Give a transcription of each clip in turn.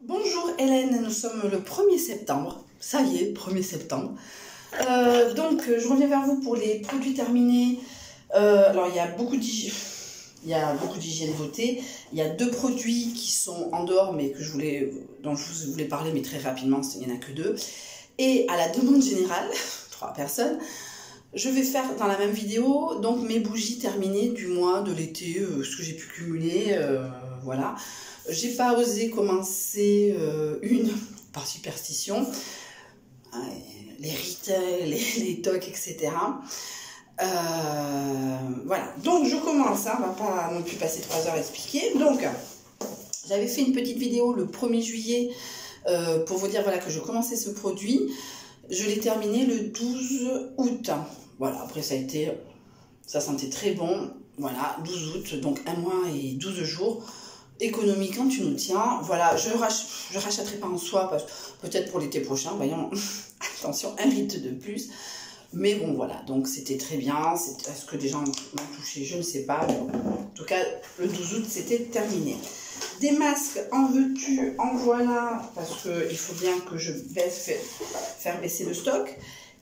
Bonjour Hélène, nous sommes le 1er septembre, ça y est, 1er septembre. Je reviens vers vous pour les produits terminés. Alors il y a beaucoup d'hygiène beauté. Il y a deux produits qui sont en dehors, mais dont je voulais parler, mais très rapidement, il n'y en a que deux. Et à la demande générale, 3 personnes, je vais faire dans la même vidéo donc mes bougies terminées du mois, de l'été, ce que j'ai pu cumuler, voilà. J'ai pas osé commencer une par superstition, les rites, les tocs, etc. Voilà, donc je commence, on va pas non plus passer 3 heures à expliquer. Donc, j'avais fait une petite vidéo le 1er juillet pour vous dire voilà, que je commençais ce produit. Je l'ai terminé le 12 août. Voilà, après ça sentait très bon. Voilà, 12 août, donc 1 mois et 12 jours. Économie quand tu nous tiens. Voilà, je rachèterai pas en soi, peut-être pour l'été prochain, voyons. Attention, un rite de plus. Mais bon, voilà, donc c'était très bien. Est-ce que des gens m'ont touché? Je ne sais pas. En tout cas, le 12 août, c'était terminé. Des masques, en veux-tu, en voilà, parce qu'il faut bien que je faire baisser le stock.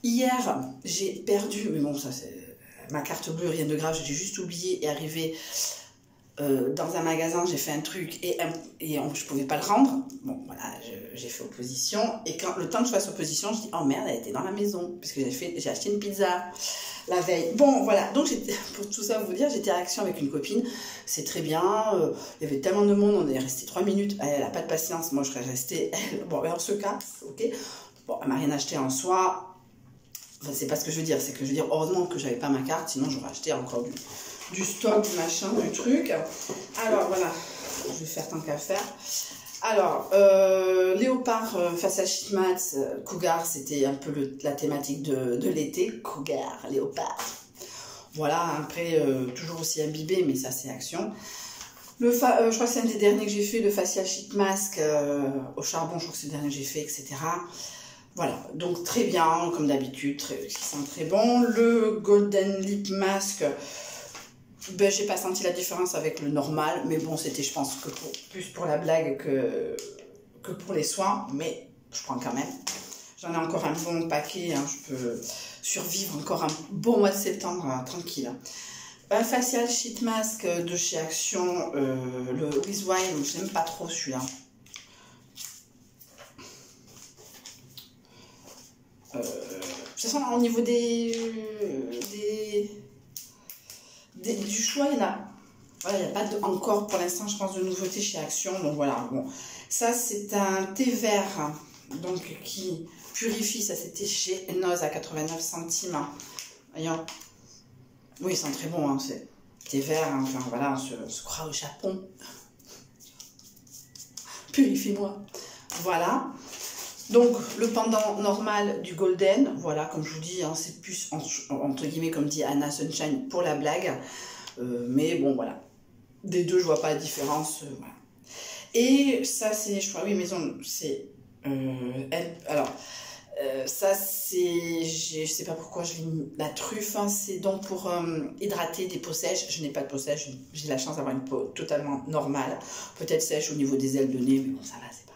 Hier, j'ai perdu, mais bon, ça c'est ma carte bleue, rien de grave, j'ai juste oublié et arrivé dans un magasin, j'ai fait un truc et je ne pouvais pas le rendre. Bon, voilà, j'ai fait opposition. Et quand le temps que je fasse opposition, je dis, oh merde, elle était dans la maison, puisque j'ai acheté une pizza la veille. Bon, voilà, donc pour tout ça vous dire, j'étais à Action avec une copine, c'est très bien, il y avait tellement de monde, on est resté 3 minutes, elle n'a pas de patience, moi je serais restée, bon, on se casse, ok. Bon, elle m'a rien acheté en soi, enfin, c'est pas ce que je veux dire, c'est que je veux dire, heureusement que j'avais pas ma carte, sinon j'aurais acheté encore du stock, du machin, du truc. Alors voilà, je vais faire tant qu'à faire. Alors, Léopard face à Sheetmats, Cougar, c'était un peu la thématique de l'été. Cougar, Léopard. Voilà, après, toujours aussi imbibé, mais ça c'est Action. Je crois que c'est un des derniers que j'ai fait, le Facial Sheet Mask au charbon, je crois que c'est le dernier que j'ai fait, etc. Voilà, donc très bien, comme d'habitude, qui sent très bon. Le Golden Lip Mask, ben, j'ai pas senti la différence avec le normal, mais bon, c'était, je pense, que plus pour la blague que pour les soins, mais je prends quand même. J'en ai encore un bon paquet, hein, je peux survivre encore un bon mois de septembre, tranquille. Un facial sheet mask de chez Action, le With Wine, je n'aime pas trop celui-là. De toute façon, au niveau du choix, il y en a. Voilà, il n'y a pas encore pour l'instant, je pense, de nouveauté chez Action. Donc voilà, bon. Ça, c'est un thé vert donc, qui purifie. Ça, c'était chez Noz à 89 centimes. Voyons. Oui, ils sont très bons. Hein, c'est thé vert. Hein, enfin, voilà, on se croit au Japon. Purifie-moi. Voilà. Donc, le pendant normal du Golden, voilà, comme je vous dis, hein, c'est plus, entre guillemets, comme dit Anna Sunshine, pour la blague. Mais bon, voilà. Des deux, je vois pas la différence. Voilà. Et ça, c'est, je crois, oui, maison, c'est... alors, ça, c'est... Je sais pas pourquoi je lis la truffe. Hein, c'est donc pour hydrater des peaux sèches. Je n'ai pas de peau sèche. J'ai la chance d'avoir une peau totalement normale. Peut-être sèche au niveau des ailes de nez, mais bon, ça va, c'est pas...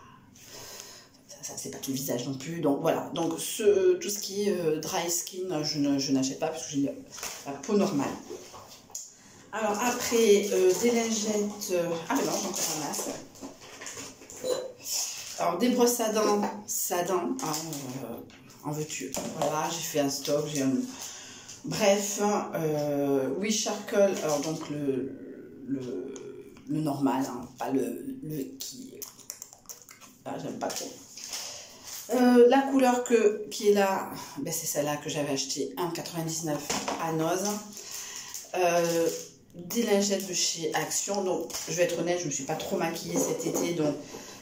Ça, c'est pas tout le visage non plus. Donc voilà. Donc tout ce qui est dry skin, je n'achète pas parce que j'ai la peau normale. Alors après, des lingettes... ah mais non, j'en encore un masque. Alors des brosses à dents, en veux-tu. Voilà, j'ai fait un stock, j'ai un... Bref, oui, charcoal, alors donc le normal, hein, pas le qui... Ah, j'aime pas trop. La couleur qui est là, ben c'est celle-là que j'avais acheté 1,99 à Noz. Des lingettes de chez Action. Donc, je vais être honnête, je ne me suis pas trop maquillée cet été. Donc,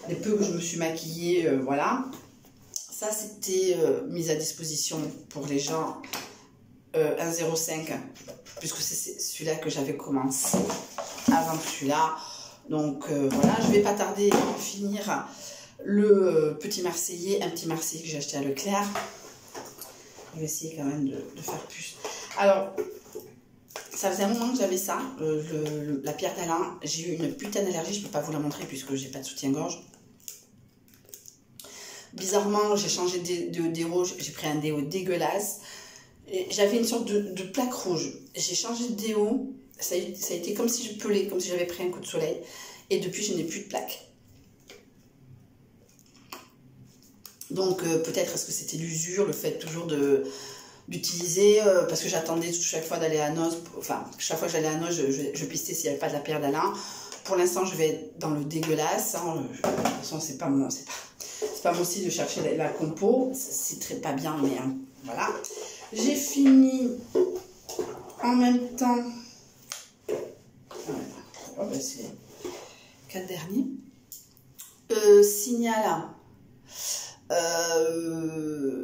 les peu que je me suis maquillée, voilà. Ça, c'était mis à disposition pour les gens 1,05. Puisque c'est celui-là que j'avais commencé avant celui-là. Donc, voilà. Je ne vais pas tarder à finir le petit Marseillais. Un petit Marseillais que j'ai acheté à Leclerc. Je vais essayer quand même de faire plus. Alors... Ça faisait un moment que j'avais ça, la pierre d'Alain. J'ai eu une putain d'allergie, je ne peux pas vous la montrer puisque j'ai pas de soutien-gorge. Bizarrement, j'ai changé de déo, j'ai pris un déo dégueulasse. J'avais une sorte de plaque rouge. J'ai changé de déo, ça a été comme si je pelais, comme si j'avais pris un coup de soleil. Et depuis, je n'ai plus de plaque. Donc, peut-être est-ce que c'était l'usure, le fait toujours d'utiliser, parce que j'attendais chaque fois d'aller à Noz, enfin, chaque fois que j'allais à Noz, je pistais s'il n'y avait pas de la pierre d'Alain. Pour l'instant, je vais être dans le dégueulasse. Hein. De toute façon, c'est pas mon style de chercher la compo. C'est très pas bien, mais hein, voilà. J'ai fini en même temps. Oh, ben c'est 4 derniers.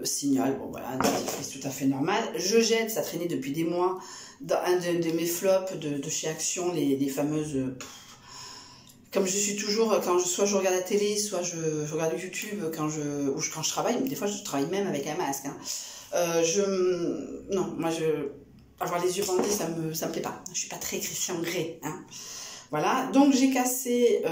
Signal, bon voilà, c'est tout à fait normal. Je jette, ça traînait depuis des mois, dans un de mes flops de chez Action, les fameuses... Comme je suis toujours, soit je regarde la télé, soit je regarde YouTube, quand je travaille, des fois je travaille même avec un masque. Hein. Non, moi avoir les yeux bandés, ça me plaît pas. Je suis pas très Christian Grey. Hein. Voilà, donc j'ai cassé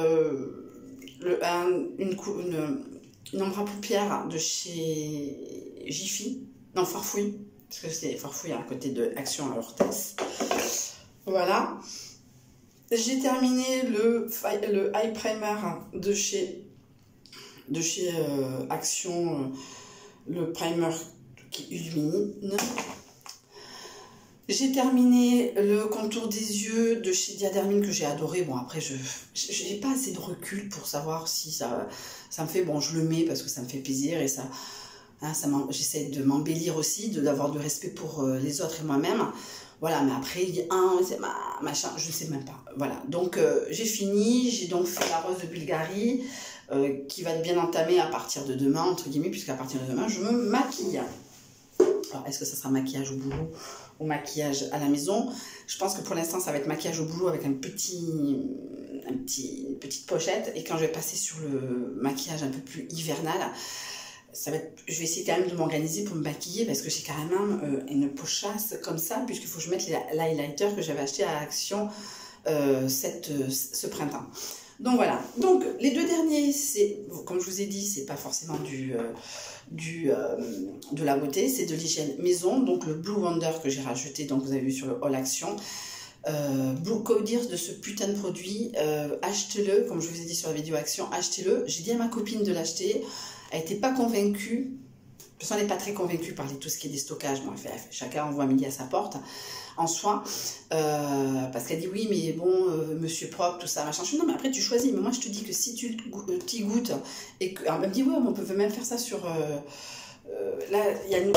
une ombre à paupières de chez Jiffy, non Farfouille, parce que c'est Farfouille à côté de Action à Hortès. Voilà. J'ai terminé le eye primer de chez Action, le primer qui illumine. J'ai terminé le contour des yeux de chez Diadermine que j'ai adoré. Bon, après, je n'ai pas assez de recul pour savoir si ça me fait... Bon, je le mets parce que ça me fait plaisir et ça j'essaie de m'embellir aussi, d'avoir du respect pour les autres et moi-même. Voilà, mais après, il y a machin, je ne sais même pas. Voilà, donc j'ai fini. J'ai donc fait la rose de Bulgarie qui va être bien entamée à partir de demain, entre guillemets, puisqu'à partir de demain, je me maquille. Alors, est-ce que ça sera maquillage au boulot ou maquillage à la maison? Je pense que pour l'instant, ça va être maquillage au boulot avec une petite pochette. Et quand je vais passer sur le maquillage un peu plus hivernal, je vais essayer quand même de m'organiser pour me maquiller parce que j'ai quand même une pochasse comme ça, puisqu'il faut que je mette l'highlighter que j'avais acheté à Action ce printemps. Donc voilà, donc les deux derniers, comme je vous ai dit, c'est pas forcément de la beauté, c'est de l'hygiène maison, donc le Blue Wonder que j'ai rajouté, donc vous avez vu sur le haul Action. Que dire de ce putain de produit, achetez-le, comme je vous ai dit sur la vidéo Action, achetez-le. J'ai dit à ma copine de l'acheter, elle n'était pas convaincue, parce qu'on n'est pas très convaincue par tout ce qui est déstockage, bon, chacun envoie midi à sa porte, en soi, parce qu'elle dit oui mais bon, monsieur propre, tout ça, machin. Je dis non mais après tu choisis, mais moi je te dis que si tu t'y goûtes, et que, alors, elle me dit ouais, on peut même faire ça sur, là il y a une...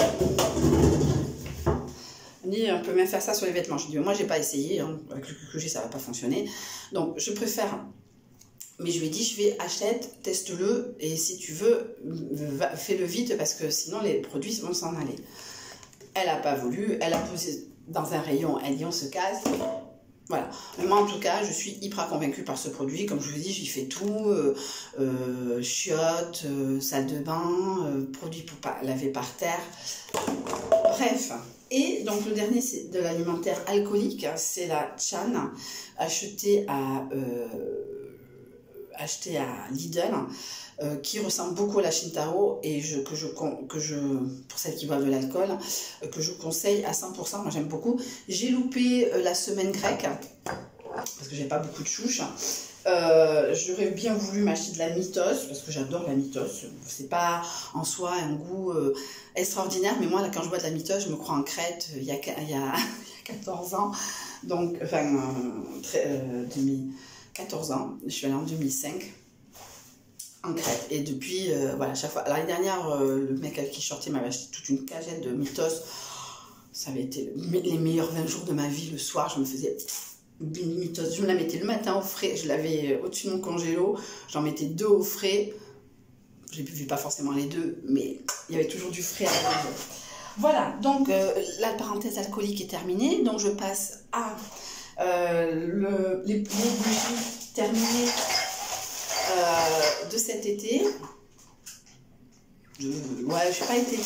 On peut même faire ça sur les vêtements. Je dis, moi, j'ai pas essayé, hein, avec le QQG, ça va pas fonctionner. Donc, je préfère. Mais je lui ai dit, achète, teste-le, et si tu veux, fais-le vite, parce que sinon, les produits vont s'en aller. Elle a pas voulu, elle a posé dans un rayon, elle dit, on se casse. Voilà. Mais moi, en tout cas, je suis hyper convaincue par ce produit. Comme je vous dis, j'y fais tout. Chiottes, salle de bain, produits pour laver par terre. Bref. Et donc le dernier, c'est de l'alimentaire alcoolique, c'est la Chan, achetée à Lidl, qui ressemble beaucoup à la Shintaro et pour celles qui boivent de l'alcool, que je conseille à 100%, moi j'aime beaucoup. J'ai loupé la semaine grecque, parce que j'ai pas beaucoup de chouches. J'aurais bien voulu m'acheter de la Mythos, parce que j'adore la Mythos. C'est pas en soi un goût extraordinaire, mais moi, là, quand je bois de la Mythos, je me crois en Crète il y a 14 ans. Donc, enfin, 14 ans. Je suis allée en 2005 en Crète. Et depuis, voilà, chaque fois. L'année dernière, le mec avec qui je sortais m'avait acheté toute une cagette de Mythos. Ça avait été les meilleurs 20 jours de ma vie. Le soir, je me faisais... une Mythos, je me la mettais le matin au frais, je l'avais au-dessus de mon congélo, j'en mettais 2 au frais, j'ai vu pas forcément les 2, mais il y avait toujours du frais à manger. Voilà, donc la parenthèse alcoolique est terminée, donc je passe à les bougies terminées de cet été. Ouais, j'ai pas été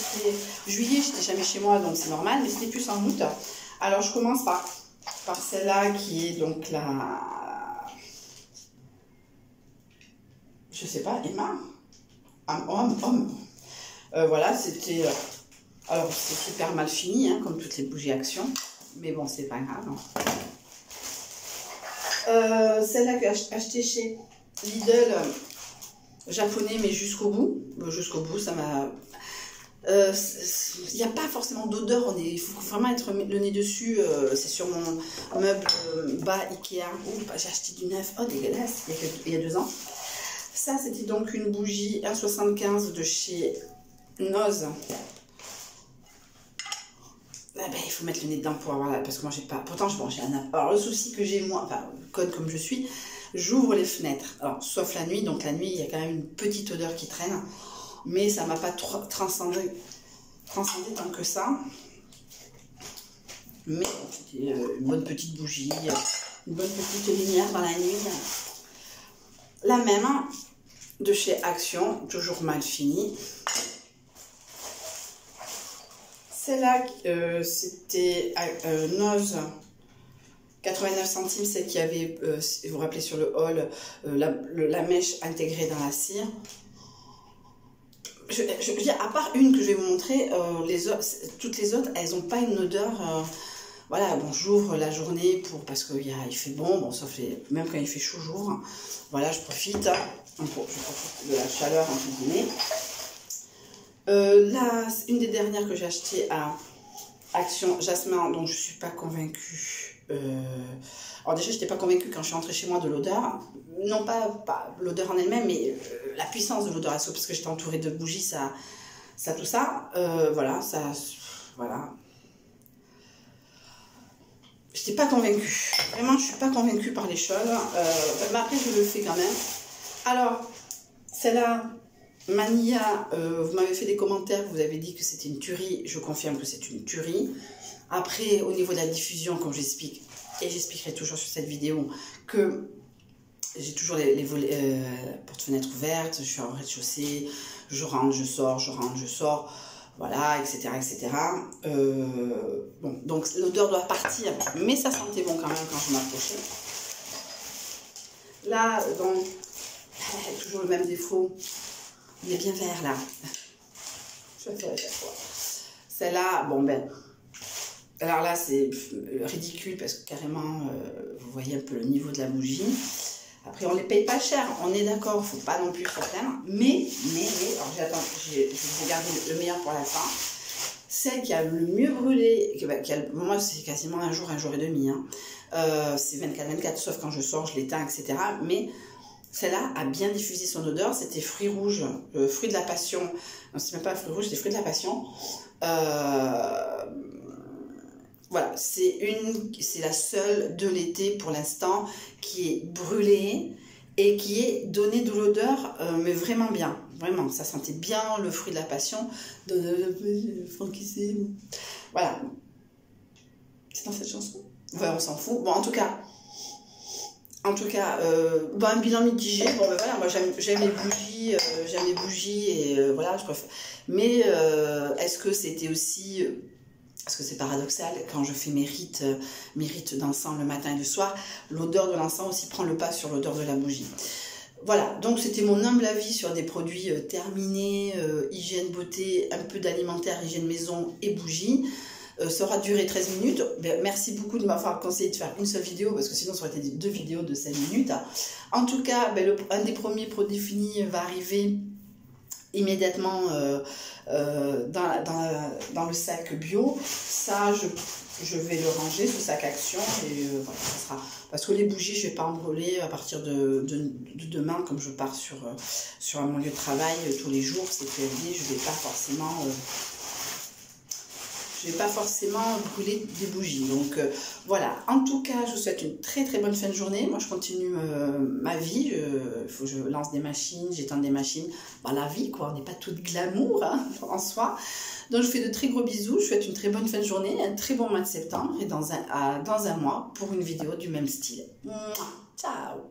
juillet, j'étais jamais chez moi, donc c'est normal, mais c'était plus en août. Alors je commence par celle-là qui est donc la... Je sais pas, Emma. homme. Voilà, c'était... alors, c'est super mal fini, hein, comme toutes les bougies Action. Mais bon, c'est pas grave. Celle-là que j'ai achetée chez Lidl, japonais, mais jusqu'au bout. Jusqu'au bout, ça m'a... il n'y a pas forcément d'odeur, il faut vraiment être le nez dessus. C'est sur mon meuble bas Ikea. J'ai acheté du neuf, oh dégueulasse, il y a 2 ans. Ça, c'était donc une bougie 1,75 de chez Noz. Ah ben, il faut mettre le nez dedans pour avoir, parce que moi j'ai pas, pourtant j'ai un... Alors le souci que j'ai moi, enfin conne comme je suis, j'ouvre les fenêtres, alors sauf la nuit, donc la nuit il y a quand même une petite odeur qui traîne, mais ça m'a pas transcendé tant que ça. Mais c'était une bonne petite bougie, une bonne petite lumière dans la nuit. La même de chez Action, toujours mal finie. Celle-là, c'était Noz, 89 centimes, celle qui avait, si vous vous rappelez sur le haul, la mèche intégrée dans la cire. Je veux dire, à part une que je vais vous montrer, toutes les autres, elles n'ont pas une odeur. Voilà, bon, j'ouvre la journée parce qu'il fait bon, sauf même quand il fait chaud, j'ouvre. Voilà, je profite de la chaleur, entre guillemets. Là, une des dernières que j'ai achetées à Action, Jasmin, dont je ne suis pas convaincue. Alors déjà, je n'étais pas convaincue quand je suis rentrée chez moi de l'odeur. Non pas l'odeur en elle-même, mais la puissance de l'odeur à soupe, parce que j'étais entourée de bougies, tout ça. Voilà, voilà. Je n'étais pas convaincue. Vraiment, je ne suis pas convaincue par les choses. Mais après, je le fais quand même. Alors, celle-là... Mania, vous m'avez fait des commentaires, vous avez dit que c'était une tuerie, je confirme que c'est une tuerie. Après, au niveau de la diffusion, comme j'explique, et j'expliquerai toujours sur cette vidéo, que j'ai toujours les volets, porte-fenêtres ouvertes, je suis en rez-de-chaussée, je rentre, je sors, voilà, etc. etc. Bon, donc l'odeur doit partir, mais ça sentait bon quand même quand je m'approchais. Là, donc, toujours le même défaut. Il est bien vert là. Je vais faire à chaque fois. Celle-là, bon ben. Alors là, c'est ridicule parce que carrément, vous voyez un peu le niveau de la bougie. Après, on ne les paye pas cher, on est d'accord, il ne faut pas non plus se plaindre. Mais, alors j'attends, je vais garder le meilleur pour la fin. Celle qui a le mieux brûlé, moi c'est quasiment un jour et demi. Hein. C'est 24/24, sauf quand je sors, je l'éteins, etc. Mais. Celle-là a bien diffusé son odeur, c'était fruits rouges, fruits de la passion. Non, c'est même pas fruits rouges, c'est fruits de la passion. Voilà, c'est la seule de l'été pour l'instant qui est brûlée et qui est donnée de l'odeur, mais vraiment bien. Vraiment, ça sentait bien le fruit de la passion. Voilà. C'est dans cette chanson. Ouais, on s'en fout. Bon, en tout cas, un bilan mitigé. Bon, ben voilà, moi j'aime les bougies, et voilà, je préfère. Mais est-ce que c'était aussi, parce que c'est paradoxal, quand je fais mes rites d'encens le matin et le soir, l'odeur de l'encens aussi prend le pas sur l'odeur de la bougie. Voilà, donc c'était mon humble avis sur des produits terminés, hygiène, beauté, un peu d'alimentaire, hygiène maison et bougies. Ça aura duré 13 minutes. Merci beaucoup de m'avoir conseillé de faire une seule vidéo, parce que sinon ça aurait été 2 vidéos de 5 minutes. En tout cas, un des premiers produits finis va arriver immédiatement dans le sac bio. Ça, je vais le ranger, ce sac Action, et voilà, ça sera... Parce que les bougies, je ne vais pas en brûler à partir de demain, comme je pars sur mon lieu de travail tous les jours, c'est PLD, je ne vais pas forcément brûler des bougies. Donc voilà, en tout cas, je vous souhaite une très très bonne fin de journée. Moi, je continue ma vie. Il faut que je lance des machines, j'étends des machines. Bah, la vie, quoi, on n'est pas toute glamour hein, en soi. Donc, je vous fais de très gros bisous. Je vous souhaite une très bonne fin de journée, un très bon mois de septembre et dans un mois pour une vidéo du même style. Ciao!